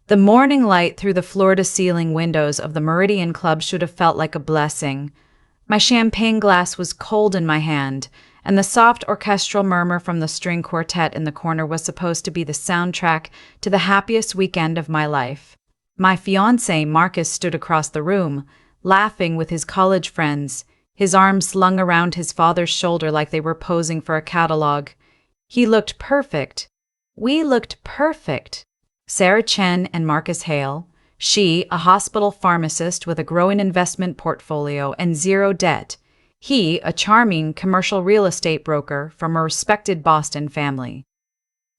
The morning light through the floor-to-ceiling windows of the Meridian Club should have felt like a blessing. My champagne glass was cold in my hand, and the soft orchestral murmur from the string quartet in the corner was supposed to be the soundtrack to the happiest weekend of my life. My fiancé, Marcus, stood across the room, laughing with his college friends, his arms slung around his father's shoulder like they were posing for a catalog. He looked perfect. We looked perfect. Sarah Chen and Marcus Hale, she, a hospital pharmacist with a growing investment portfolio and zero debt, he, a charming commercial real estate broker from a respected Boston family.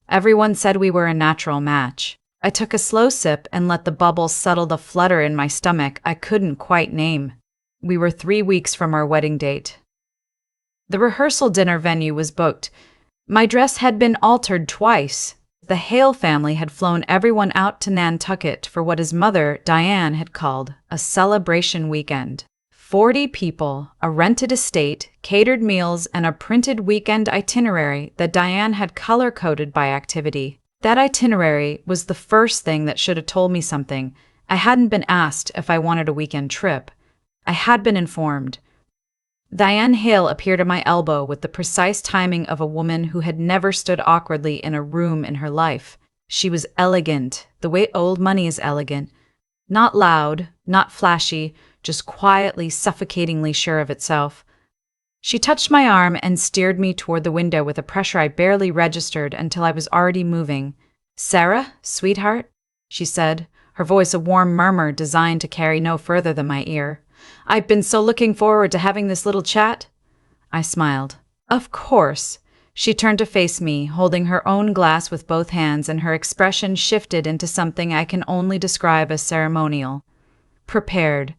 Everyone said we were a natural match. I took a slow sip and let the bubbles settle the flutter in my stomach I couldn't quite name. We were 3 weeks from our wedding date. The rehearsal dinner venue was booked. My dress had been altered twice. The Hale family had flown everyone out to Nantucket for what his mother, Diane, had called a celebration weekend. 40 people, a rented estate, catered meals, and a printed weekend itinerary that Diane had color-coded by activity. That itinerary was the first thing that should have told me something. I hadn't been asked if I wanted a weekend trip. I had been informed. Diane Hale appeared at my elbow with the precise timing of a woman who had never stood awkwardly in a room in her life. She was elegant, the way old money is elegant. Not loud, not flashy, just quietly, suffocatingly sure of itself. She touched my arm and steered me toward the window with a pressure I barely registered until I was already moving. "Sarah, sweetheart," she said, her voice a warm murmur designed to carry no further than my ear. "I've been so looking forward to having this little chat." I smiled. "Of course." She turned to face me, holding her own glass with both hands, and her expression shifted into something I can only describe as ceremonial. "Prepared.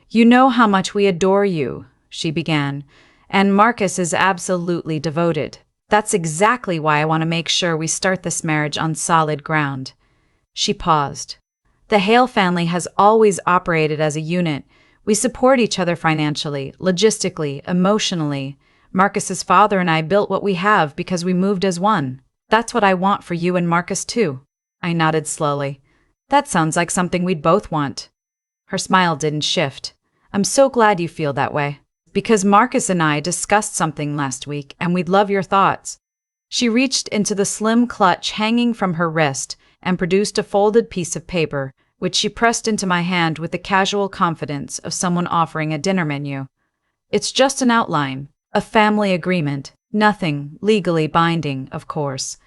You know how much we adore you," she began, "and Marcus is absolutely devoted. That's exactly why I want to make sure we start this marriage on solid ground." She paused. "The Hale family has always operated as a unit. We support each other financially, logistically, emotionally. Marcus's father and I built what we have because we moved as one. That's what I want for you and Marcus too." I nodded slowly. "That sounds like something we'd both want." Her smile didn't shift. "I'm so glad you feel that way. Because Marcus and I discussed something last week, and we'd love your thoughts." She reached into the slim clutch hanging from her wrist and produced a folded piece of paper, which she pressed into my hand with the casual confidence of someone offering a dinner menu. "It's just an outline, a family agreement, nothing legally binding, of course.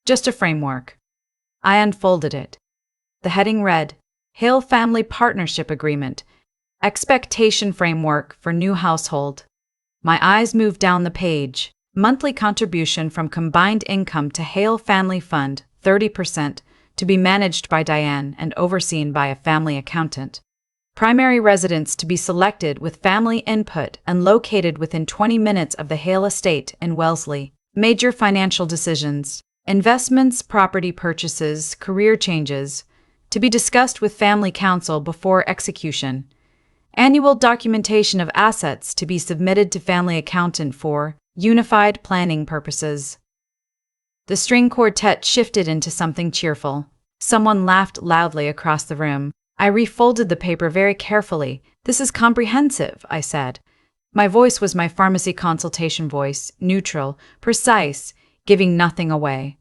Just a framework." I unfolded it. The heading read, "Hale Family Partnership Agreement, Expectation Framework for New Household." My eyes moved down the page. Monthly contribution from combined income to Hale Family Fund, 30%, to be managed by Diane and overseen by a family accountant. Primary residence to be selected with family input and located within 20 minutes of the Hale estate in Wellesley. Major financial decisions, investments, property purchases, career changes, to be discussed with family council before execution. Annual documentation of assets to be submitted to family accountant for unified planning purposes. The string quartet shifted into something cheerful. Someone laughed loudly across the room. I refolded the paper very carefully. "This is comprehensive," I said. My voice was my pharmacy consultation voice, neutral, precise, giving nothing away.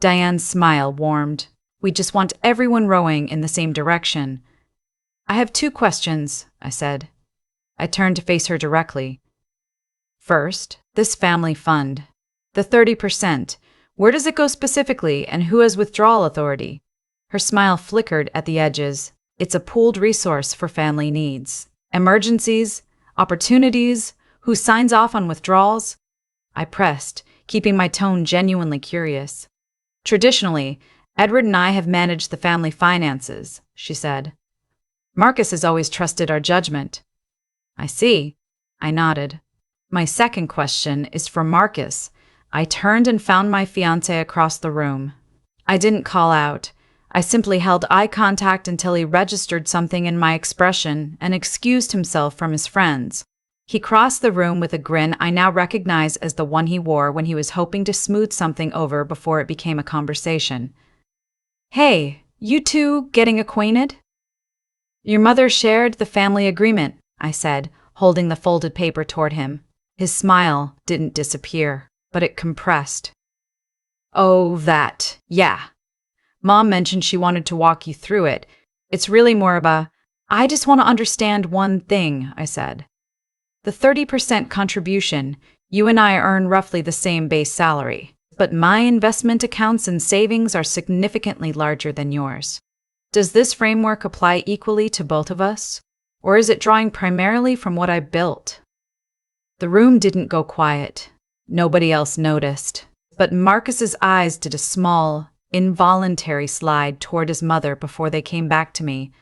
Diane's smile warmed. "We just want everyone rowing in the same direction." "I have 2 questions," I said. I turned to face her directly. "First, this family fund. The 30%. Where does it go specifically, and who has withdrawal authority?" Her smile flickered at the edges. "It's a pooled resource for family needs. Emergencies, opportunities, who signs off on withdrawals?" I pressed, keeping my tone genuinely curious. "Traditionally, Edward and I have managed the family finances," she said. "Marcus has always trusted our judgment." "I see." I nodded. "My second question is for Marcus." I turned and found my fiancé across the room. I didn't call out. I simply held eye contact until he registered something in my expression and excused himself from his friends. He crossed the room with a grin I now recognize as the one he wore when he was hoping to smooth something over before it became a conversation. Hey, you two getting acquainted? Your mother shared the family agreement, I said, holding the folded paper toward him. His smile didn't disappear, but it compressed. Oh, that, yeah. Mom mentioned she wanted to walk you through it. It's really more of a, I just want to understand one thing, I said. The 30% contribution, you and I earn roughly the same base salary, but my investment accounts and savings are significantly larger than yours. Does this framework apply equally to both of us? Or is it drawing primarily from what I built? The room didn't go quiet. Nobody else noticed. But Marcus's eyes did a small, involuntary slide toward his mother before they came back to me.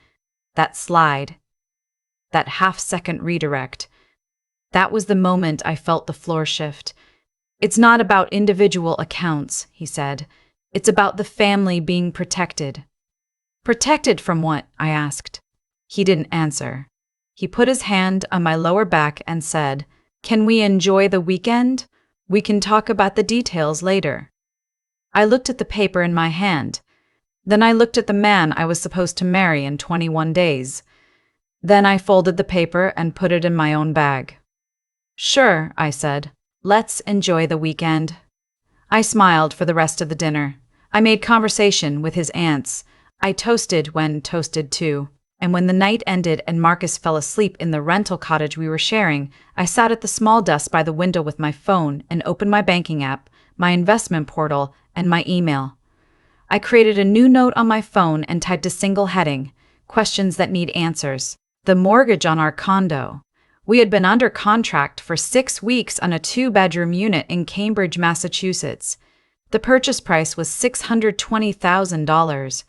That slide, that half-second redirect, that was the moment I felt the floor shift. It's not about individual accounts, he said. It's about the family being protected. Protected from what? I asked. He didn't answer. He put his hand on my lower back and said, Can we enjoy the weekend? We can talk about the details later. I looked at the paper in my hand. Then I looked at the man I was supposed to marry in 21 days. Then I folded the paper and put it in my own bag. Sure, I said. Let's enjoy the weekend. I smiled for the rest of the dinner. I made conversation with his aunts. I toasted when toasted too. And when the night ended and Marcus fell asleep in the rental cottage we were sharing, I sat at the small desk by the window with my phone and opened my banking app, my investment portal, and my email. I created a new note on my phone and typed a single heading, questions that need answers. The mortgage on our condo. We had been under contract for 6 weeks on a 2-bedroom unit in Cambridge, Massachusetts. The purchase price was $620,000.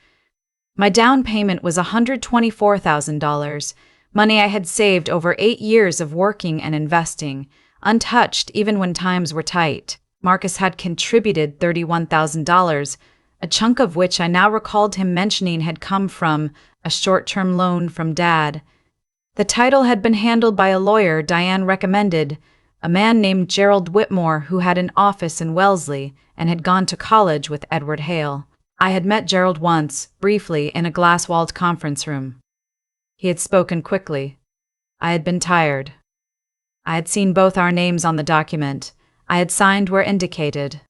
My down payment was $124,000, money I had saved over 8 years of working and investing, untouched even when times were tight. Marcus had contributed $31,000, a chunk of which I now recalled him mentioning had come from a short-term loan from Dad. The title had been handled by a lawyer Diane recommended, a man named Gerald Whitmore who had an office in Wellesley and had gone to college with Edward Hale. I had met Gerald once, briefly, in a glass-walled conference room. He had spoken quickly. I had been tired. I had seen both our names on the document. I had signed where indicated.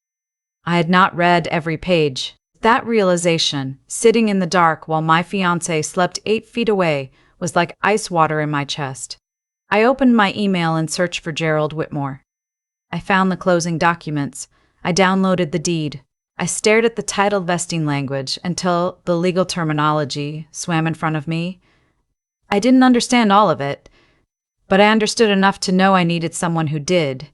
I had not read every page. That realization, sitting in the dark while my fiancé slept 8 feet away, was like ice water in my chest. I opened my email and searched for Gerald Whitmore. I found the closing documents. I downloaded the deed. I stared at the title vesting language until the legal terminology swam in front of me. I didn't understand all of it, but I understood enough to know I needed someone who did.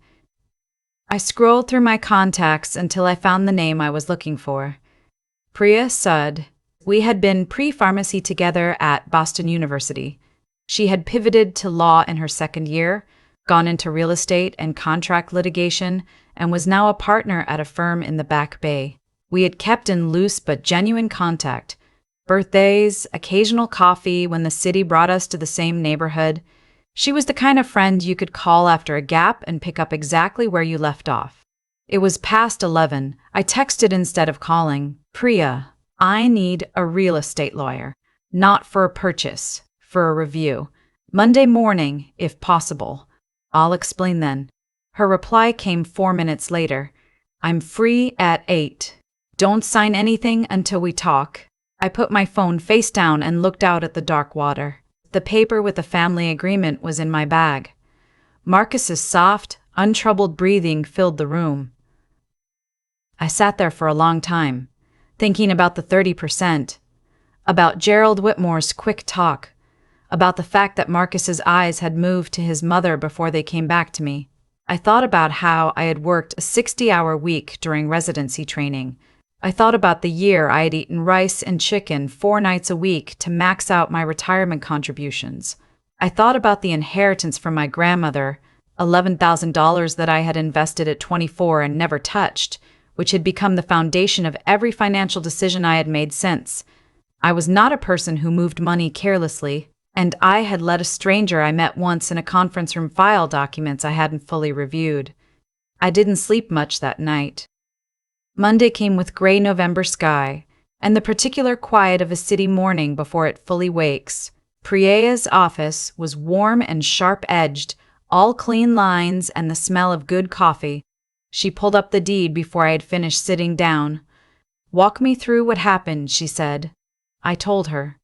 I scrolled through my contacts until I found the name I was looking for. Priya Sud. We had been pre-pharmacy together at Boston University. She had pivoted to law in her second year, gone into real estate and contract litigation, and was now a partner at a firm in the Back Bay. We had kept in loose but genuine contact. Birthdays, occasional coffee when the city brought us to the same neighborhood. She was the kind of friend you could call after a gap and pick up exactly where you left off. It was past 11. I texted instead of calling. Priya, I need a real estate lawyer. Not for a purchase, for a review. Monday morning, if possible. I'll explain then. Her reply came 4 minutes later. I'm free at 8. Don't sign anything until we talk. I put my phone face down and looked out at the dark water. The paper with the family agreement was in my bag. Marcus's soft, untroubled breathing filled the room. I sat there for a long time, thinking about the 30%, about Gerald Whitmore's quick talk, about the fact that Marcus's eyes had moved to his mother before they came back to me. I thought about how I had worked a 60-hour week during residency training. I thought about the year I had eaten rice and chicken 4 nights a week to max out my retirement contributions. I thought about the inheritance from my grandmother, $11,000 that I had invested at 24 and never touched, which had become the foundation of every financial decision I had made since. I was not a person who moved money carelessly, and I had let a stranger I met once in a conference room file documents I hadn't fully reviewed. I didn't sleep much that night. Monday came with gray November sky, and the particular quiet of a city morning before it fully wakes. Priya's office was warm and sharp-edged, all clean lines and the smell of good coffee. She pulled up the deed before I had finished sitting down. "Walk me through what happened," she said. I told her.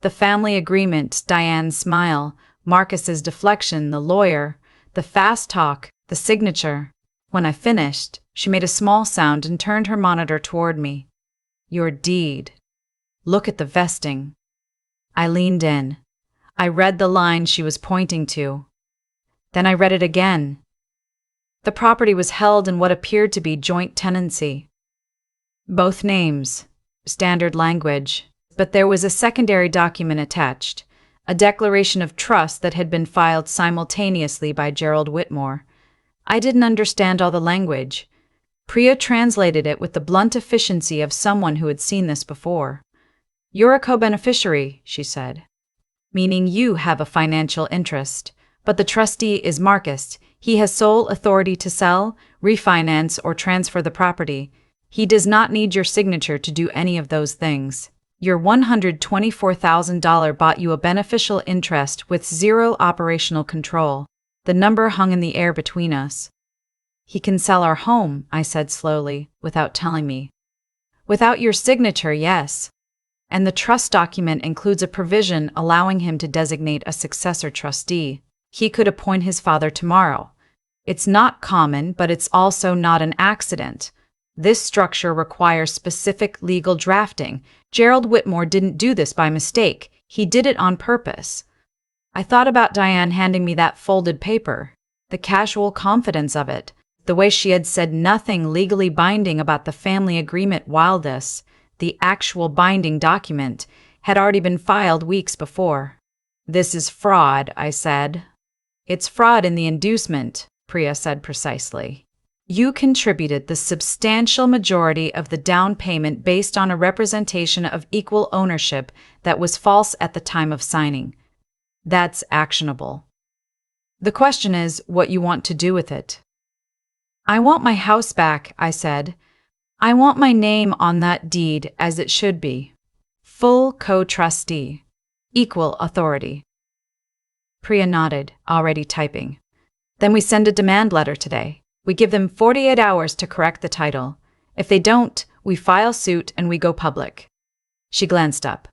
The family agreement, Diane's smile, Marcus's deflection, the lawyer, the fast talk, the signature. When I finished, she made a small sound and turned her monitor toward me. "Your deed. Look at the vesting." I leaned in. I read the line she was pointing to. Then I read it again. The property was held in what appeared to be joint tenancy. Both names, standard language, but there was a secondary document attached, a declaration of trust that had been filed simultaneously by Gerald Whitmore. I didn't understand all the language. Priya translated it with the blunt efficiency of someone who had seen this before. "You're a co-beneficiary," she said, "meaning you have a financial interest. But the trustee is Marcus. He has sole authority to sell, refinance, or transfer the property. He does not need your signature to do any of those things. Your $124,000 bought you a beneficial interest with zero operational control." The number hung in the air between us. "He can sell our home," I said slowly, without telling me. "Without your signature, yes. And the trust document includes a provision allowing him to designate a successor trustee. He could appoint his father tomorrow. It's not common, but it's also not an accident. This structure requires specific legal drafting. Gerald Whitmore didn't do this by mistake. He did it on purpose." I thought about Diane handing me that folded paper, the casual confidence of it, the way she had said nothing legally binding about the family agreement while this, the actual binding document, had already been filed weeks before. "This is fraud," I said. "It's fraud in the inducement," Priya said precisely. "You contributed the substantial majority of the down payment based on a representation of equal ownership that was false at the time of signing. That's actionable. The question is what you want to do with it." "I want my house back," I said. "I want my name on that deed as it should be. Full co-trustee. Equal authority." Priya nodded, already typing. "Then we send a demand letter today. We give them 48 hours to correct the title. If they don't, we file suit and we go public." She glanced up.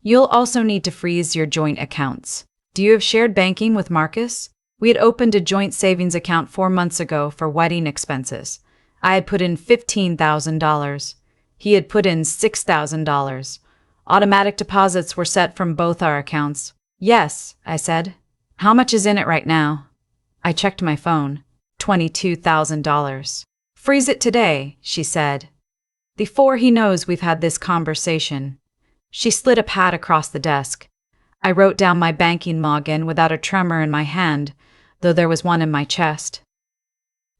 "You'll also need to freeze your joint accounts. Do you have shared banking with Marcus? We had opened a joint savings account 4 months ago for wedding expenses. I had put in $15,000. He had put in $6,000. Automatic deposits were set from both our accounts." "Yes," I said. "How much is in it right now?" I checked my phone. $22,000. "Freeze it today," she said. "Before he knows we've had this conversation." She slid a pad across the desk. I wrote down my banking login without a tremor in my hand, though there was one in my chest.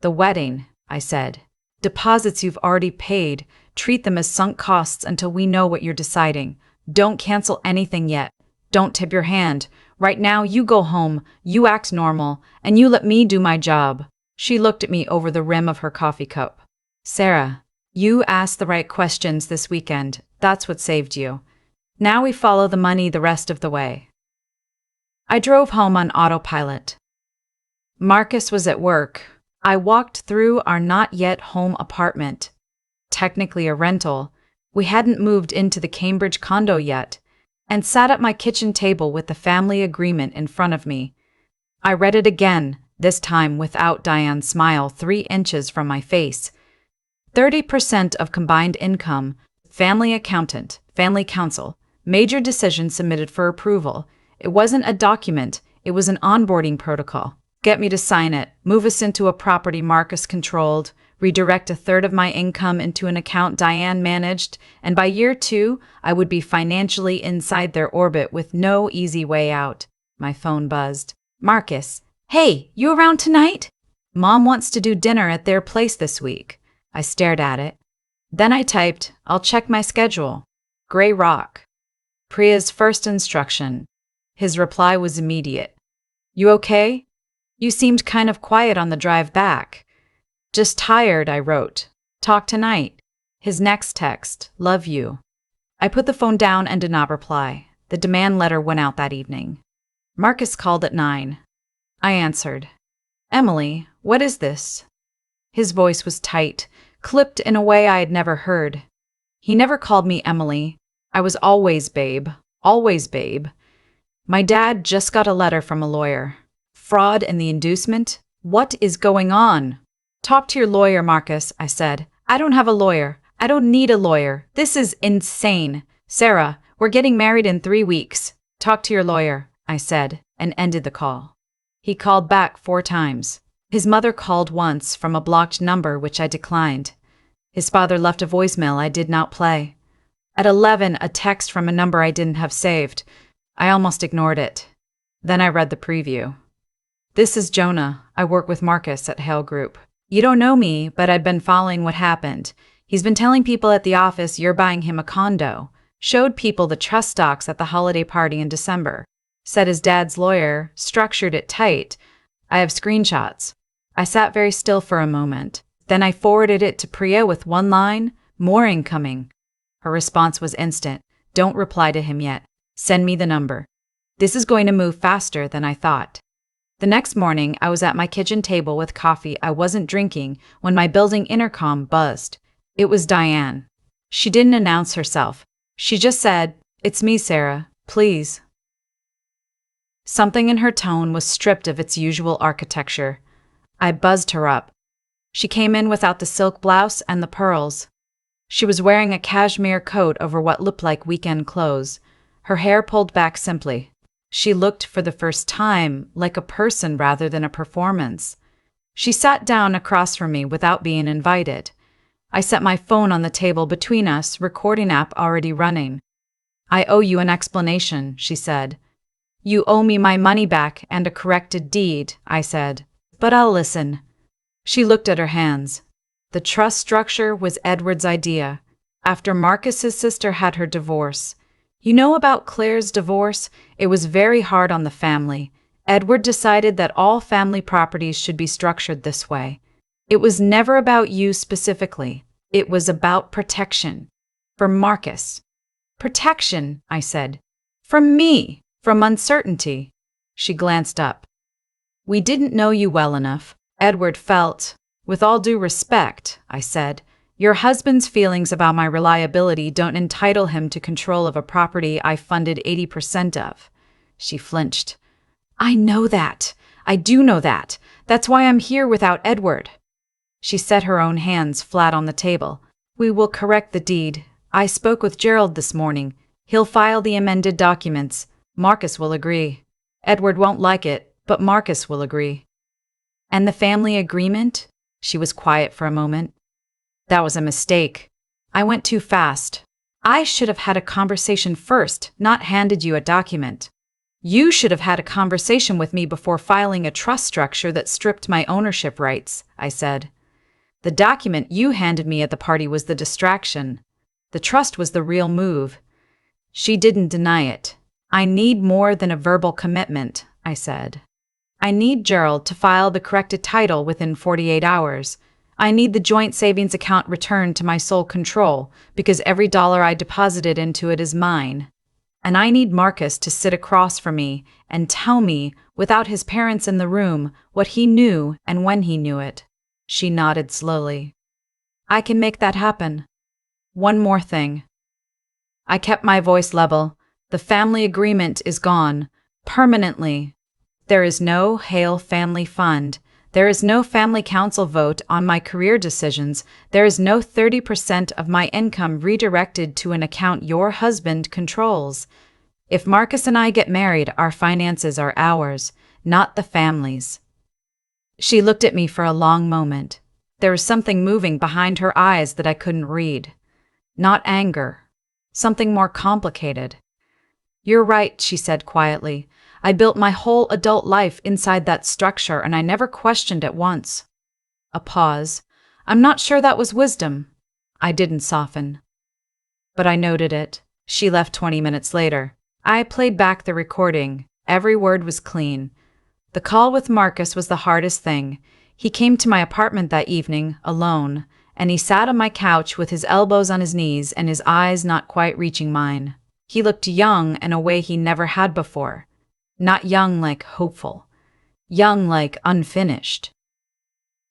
"The wedding," I said. "Deposits you've already paid. Treat them as sunk costs until we know what you're deciding. Don't cancel anything yet. Don't tip your hand. Right now, you go home, you act normal, and you let me do my job." She looked at me over the rim of her coffee cup. "Sarah, you asked the right questions this weekend. That's what saved you. Now we follow the money the rest of the way." I drove home on autopilot. Marcus was at work. I walked through our not-yet-home apartment. Technically a rental. We hadn't moved into the Cambridge condo yet, and sat at my kitchen table with the family agreement in front of me. I read it again, this time without Diane's smile 3 inches from my face. 30% of combined income, family accountant, family counsel, major decision submitted for approval. It wasn't a document, it was an onboarding protocol. Get me to sign it, move us into a property Marcus controlled, redirect 1/3 of my income into an account Diane managed, and by year 2, I would be financially inside their orbit with no easy way out. My phone buzzed. "Marcus, hey, you around tonight? Mom wants to do dinner at their place this week." I stared at it. Then I typed, "I'll check my schedule." Gray Rock. Priya's first instruction. His reply was immediate. "You okay? You seemed kind of quiet on the drive back." "Just tired," I wrote. "Talk tonight." His next text, "Love you." I put the phone down and did not reply. The demand letter went out that evening. Marcus called at 9. I answered. Emily, what is this? His voice was tight, clipped in a way I had never heard. He never called me Emily. I was always Babe. Always Babe. My dad just got a letter from a lawyer. Fraud and the inducement? What is going on? Talk to your lawyer, Marcus, I said. I don't have a lawyer. I don't need a lawyer. This is insane. Sarah, we're getting married in 3 weeks. Talk to your lawyer, I said, and ended the call. He called back 4 times. His mother called once from a blocked number, which I declined. His father left a voicemail I did not play. At 11, a text from a number I didn't have saved. I almost ignored it. Then I read the preview. This is Jonah. I work with Marcus at Hale Group. You don't know me, but I've been following what happened. He's been telling people at the office you're buying him a condo. Showed people the trust stocks at the holiday party in December. Said his dad's lawyer structured it tight. I have screenshots. I sat very still for a moment. Then I forwarded it to Priya with one line, more incoming. Her response was instant. Don't reply to him yet. Send me the number. This is going to move faster than I thought. The next morning, I was at my kitchen table with coffee I wasn't drinking when my building intercom buzzed. It was Diane. She didn't announce herself. She just said, "It's me, Sarah. Please." Something in her tone was stripped of its usual architecture. I buzzed her up. She came in without the silk blouse and the pearls. She was wearing a cashmere coat over what looked like weekend clothes, her hair pulled back simply. She looked, for the first time, like a person rather than a performance. She sat down across from me without being invited. I set my phone on the table between us, recording app already running. "I owe you an explanation," she said. "You owe me my money back and a corrected deed," I said. "But I'll listen." She looked at her hands. The trust structure was Edward's idea, after Marcus's sister had her divorce. You know about Claire's divorce? It was very hard on the family. Edward decided that all family properties should be structured this way. It was never about you specifically. It was about protection. For Marcus. Protection, I said. From me. From uncertainty. She glanced up. We didn't know you well enough. Edward felt. With all due respect, I said, your husband's feelings about my reliability don't entitle him to control of a property I funded 80% of. She flinched. I know that. I do know that. That's why I'm here without Edward. She set her own hands flat on the table. We will correct the deed. I spoke with Gerald this morning. He'll file the amended documents. Marcus will agree. Edward won't like it, but Marcus will agree. And the family agreement? She was quiet for a moment. That was a mistake. I went too fast. I should have had a conversation first, not handed you a document. You should have had a conversation with me before filing a trust structure that stripped my ownership rights, I said. The document you handed me at the party was the distraction. The trust was the real move. She didn't deny it. I need more than a verbal commitment, I said. I need Gerald to file the corrected title within 48 hours. I need the joint savings account returned to my sole control because every dollar I deposited into it is mine. And I need Marcus to sit across from me and tell me, without his parents in the room, what he knew and when he knew it. She nodded slowly. I can make that happen. One more thing. I kept my voice level. The family agreement is gone. Permanently. There is no Hale Family Fund. There is no family council vote on my career decisions. There is no 30% of my income redirected to an account your husband controls. If Marcus and I get married, our finances are ours, not the family's. She looked at me for a long moment. There was something moving behind her eyes that I couldn't read. Not anger. Something more complicated. You're right, she said quietly. I built my whole adult life inside that structure and I never questioned it once. A pause. I'm not sure that was wisdom. I didn't soften. But I noted it. She left 20 minutes later. I played back the recording. Every word was clean. The call with Marcus was the hardest thing. He came to my apartment that evening, alone, and he sat on my couch with his elbows on his knees and his eyes not quite reaching mine. He looked young in a way he never had before. Not young like hopeful. Young like unfinished.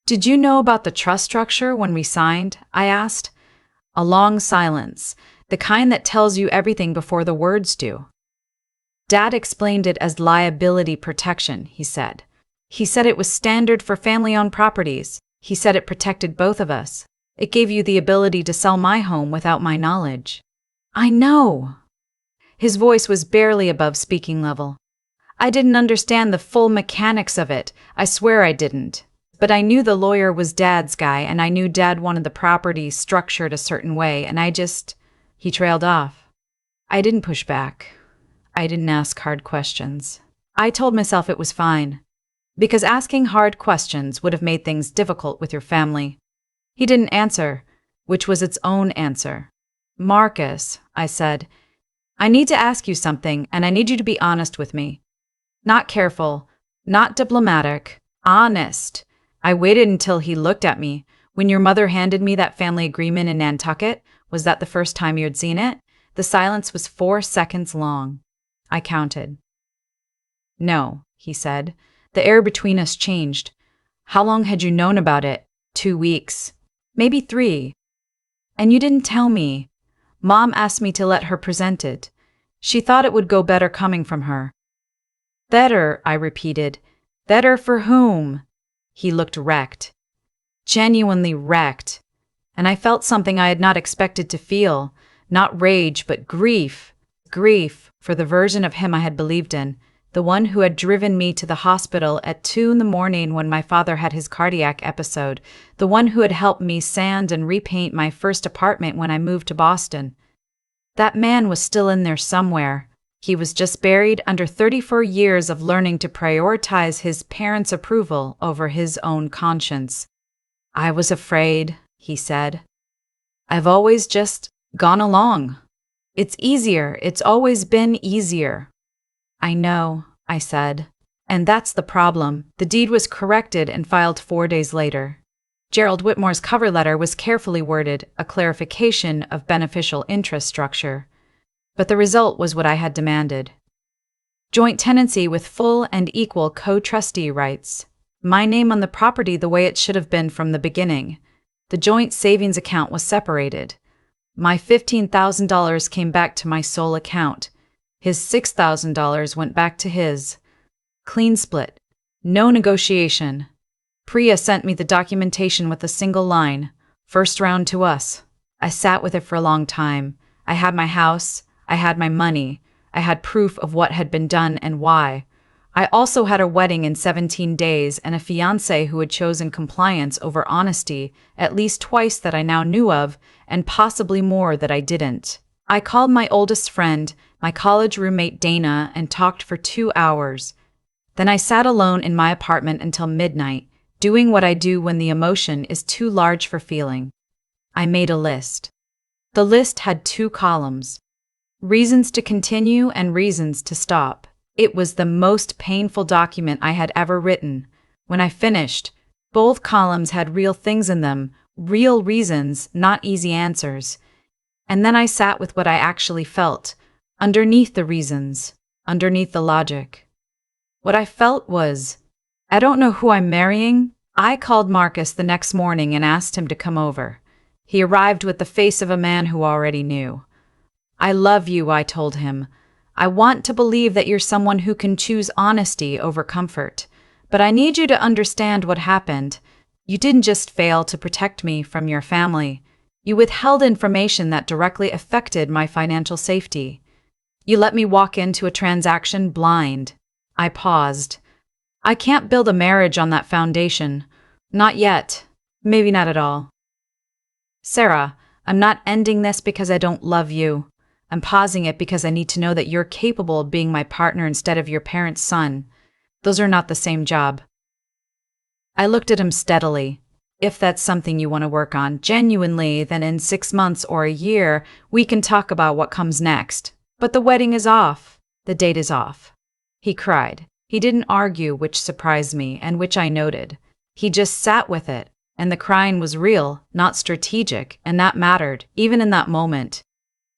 "Did you know about the trust structure when we signed?" I asked. A long silence, the kind that tells you everything before the words do. "Dad explained it as liability protection," he said. "He said it was standard for family-owned properties. He said it protected both of us. It gave you the ability to sell my home without my knowledge." "I know." His voice was barely above speaking level. "I didn't understand the full mechanics of it. I swear I didn't. But I knew the lawyer was Dad's guy, and I knew Dad wanted the property structured a certain way, and I just—" He trailed off. I didn't push back. I didn't ask hard questions. I told myself it was fine, because asking hard questions would have made things difficult with your family. He didn't answer, which was its own answer. "Marcus," I said, "I need to ask you something, and I need you to be honest with me. Not careful, not diplomatic, honest." I waited until he looked at me. "When your mother handed me that family agreement in Nantucket, was that the first time you'd seen it?" The silence was 4 seconds long. I counted. "No," he said. The air between us changed. "How long had you known about it?" 2 weeks. Maybe 3. "And you didn't tell me." "Mom asked me to let her present it. She thought it would go better coming from her." "Better," I repeated. "Better for whom?" He looked wrecked. Genuinely wrecked. And I felt something I had not expected to feel. Not rage, but grief. Grief for the version of him I had believed in. The one who had driven me to the hospital at 2 in the morning when my father had his cardiac episode. The one who had helped me sand and repaint my first apartment when I moved to Boston. That man was still in there somewhere. He was just buried under 34 years of learning to prioritize his parents' approval over his own conscience. "I was afraid," he said. "I've always just gone along. It's easier. It's always been easier." "I know," I said. "And that's the problem." The deed was corrected and filed 4 days later. Gerald Whitmore's cover letter was carefully worded, a clarification of beneficial interest structure. But the result was what I had demanded. Joint tenancy with full and equal co-trustee rights. My name on the property the way it should have been from the beginning. The joint savings account was separated. My $15,000 came back to my sole account. His $6,000 went back to his. Clean split. No negotiation. Priya sent me the documentation with a single line. "First round to us." I sat with it for a long time. I had my house. I had my money. I had proof of what had been done and why. I also had a wedding in 17 days and a fiancé who had chosen compliance over honesty at least twice that I now knew of, and possibly more that I didn't. I called my oldest friend, my college roommate Dana, and talked for 2 hours. Then I sat alone in my apartment until midnight, doing what I do when the emotion is too large for feeling. I made a list. The list had 2 columns. Reasons to continue and reasons to stop. It was the most painful document I had ever written. When I finished, both columns had real things in them, real reasons, not easy answers. And then I sat with what I actually felt, underneath the reasons, underneath the logic. What I felt was, I don't know who I'm marrying. I called Marcus the next morning and asked him to come over. He arrived with the face of a man who already knew. "I love you," I told him. "I want to believe that you're someone who can choose honesty over comfort. But I need you to understand what happened. You didn't just fail to protect me from your family. You withheld information that directly affected my financial safety. You let me walk into a transaction blind." I paused. "I can't build a marriage on that foundation. Not yet. Maybe not at all. Sarah, I'm not ending this because I don't love you. I'm pausing it because I need to know that you're capable of being my partner instead of your parents' son. Those are not the same job." I looked at him steadily. "If that's something you want to work on genuinely, then in 6 months or a year, we can talk about what comes next. But the wedding is off. The date is off." He cried. He didn't argue, which surprised me, and which I noted. He just sat with it, And the crying was real, not strategic, and that mattered, even in that moment.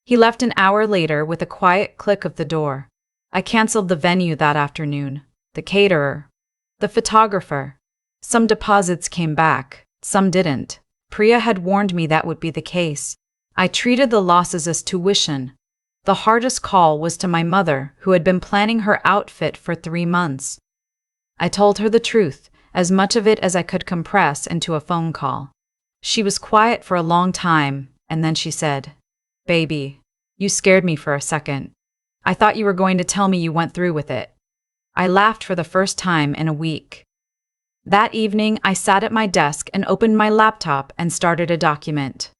He left an hour later with a quiet click of the door. I canceled the venue that afternoon, the caterer, the photographer. Some deposits came back, some didn't. Priya had warned me that would be the case. I treated the losses as tuition. The hardest call was to my mother, who had been planning her outfit for 3 months. I told her the truth, as much of it as I could compress into a phone call. She was quiet for a long time, and then she said, "Baby, you scared me for a second. I thought you were going to tell me you went through with it." I laughed for the first time in a week. That evening, I sat at my desk and opened my laptop and started a document.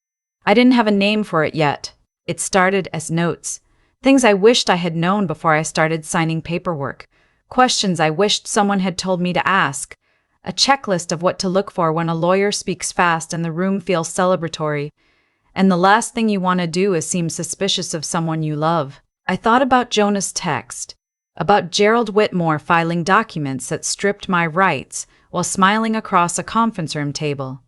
I didn't have a name for it yet. It started as notes, things I wished I had known before I started signing paperwork, questions I wished someone had told me to ask, a checklist of what to look for when a lawyer speaks fast and the room feels celebratory, and the last thing you want to do is seem suspicious of someone you love. I thought about Jonah's text, about Gerald Whitmore filing documents that stripped my rights while smiling across a conference room table,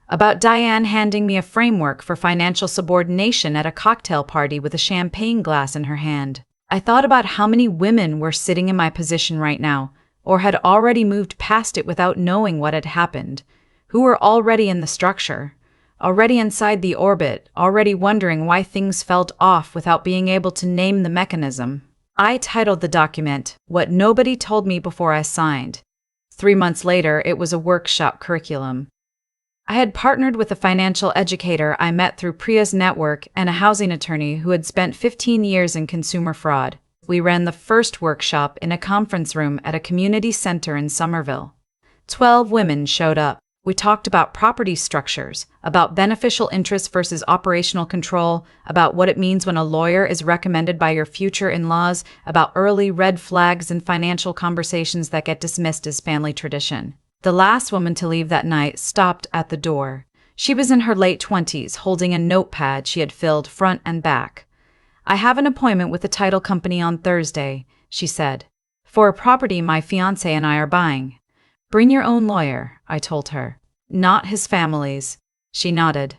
about Diane handing me a framework for financial subordination at a cocktail party with a champagne glass in her hand. I thought about how many women were sitting in my position right now, or had already moved past it without knowing what had happened, who were already in the structure, already inside the orbit, already wondering why things felt off without being able to name the mechanism. I titled the document, "What Nobody Told Me Before I Signed." 3 months later, it was a workshop curriculum. I had partnered with a financial educator I met through Priya's network and a housing attorney who had spent 15 years in consumer fraud. We ran the first workshop in a conference room at a community center in Somerville. 12 women showed up. We talked about property structures, about beneficial interest versus operational control, about what it means when a lawyer is recommended by your future in-laws, about early red flags in financial conversations that get dismissed as family tradition. The last woman to leave that night stopped at the door. She was in her late 20s, holding a notepad she had filled front and back. "I have an appointment with the title company on Thursday," she said, "for a property my fiancé and I are buying." "Bring your own lawyer," I told her. "Not his family's." She nodded.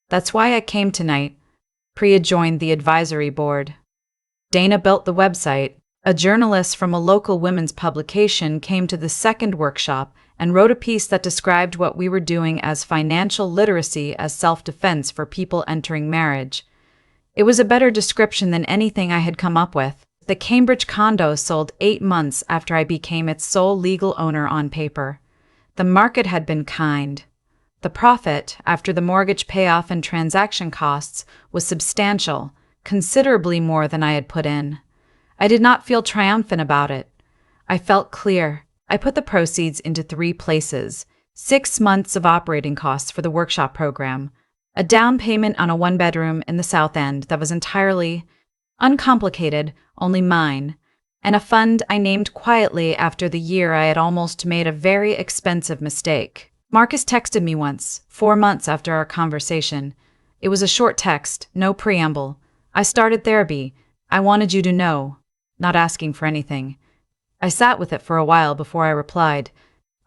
"That's why I came tonight." Priya joined the advisory board. Dana built the website. A journalist from a local women's publication came to the second workshop and wrote a piece that described what we were doing as financial literacy as self-defense for people entering marriage. It was a better description than anything I had come up with. The Cambridge condo sold 8 months after I became its sole legal owner on paper. The market had been kind. The profit, after the mortgage payoff and transaction costs, was substantial, considerably more than I had put in. I did not feel triumphant about it. I felt clear. I put the proceeds into 3 places: 6 months of operating costs for the workshop program, a down payment on a 1-bedroom in the South End that was entirely uncomplicated, only mine, and a fund I named quietly after the year I had almost made a very expensive mistake. Marcus texted me once, 4 months after our conversation. It was a short text, no preamble. "I started therapy. I wanted you to know," not asking for anything. I sat with it for a while before I replied.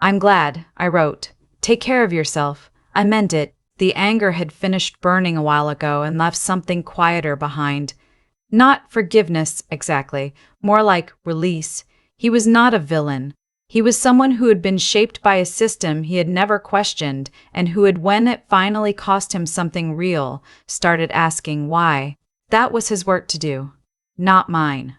"I'm glad," I wrote. "Take care of yourself." I meant it. The anger had finished burning a while ago and left something quieter behind. Not forgiveness, exactly, more like release. He was not a villain. He was someone who had been shaped by a system he had never questioned and who had, when it finally cost him something real, started asking why. That was his work to do, not mine.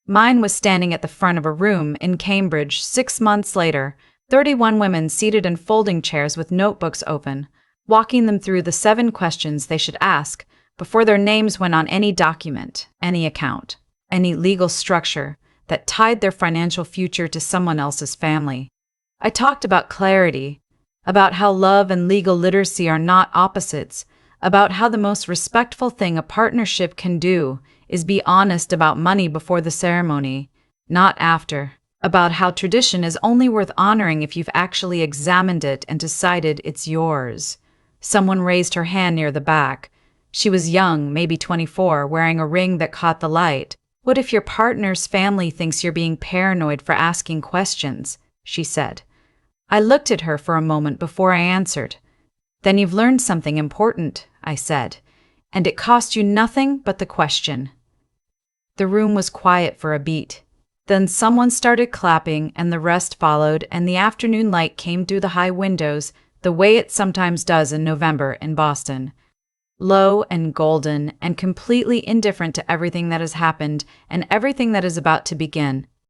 Mine was standing at the front of a room in Cambridge 6 months later, 31 women seated in folding chairs with notebooks open, walking them through the 7 questions they should ask before their names went on any document, any account, any legal structure that tied their financial future to someone else's family. I talked about clarity, about how love and legal literacy are not opposites, about how the most respectful thing a partnership can do is be honest about money before the ceremony, not after, about how tradition is only worth honoring if you've actually examined it and decided it's yours. Someone raised her hand near the back. She was young, maybe 24, wearing a ring that caught the light. "What if your partner's family thinks you're being paranoid for asking questions?" she said. I looked at her for a moment before I answered. Then you've learned something important, I said, and it cost you nothing but the question. The room was quiet for a beat. Then someone started clapping, and the rest followed, and the afternoon light came through the high windows, the way it sometimes does in November in Boston. Low and golden, and completely indifferent to everything that has happened and everything that is about to begin.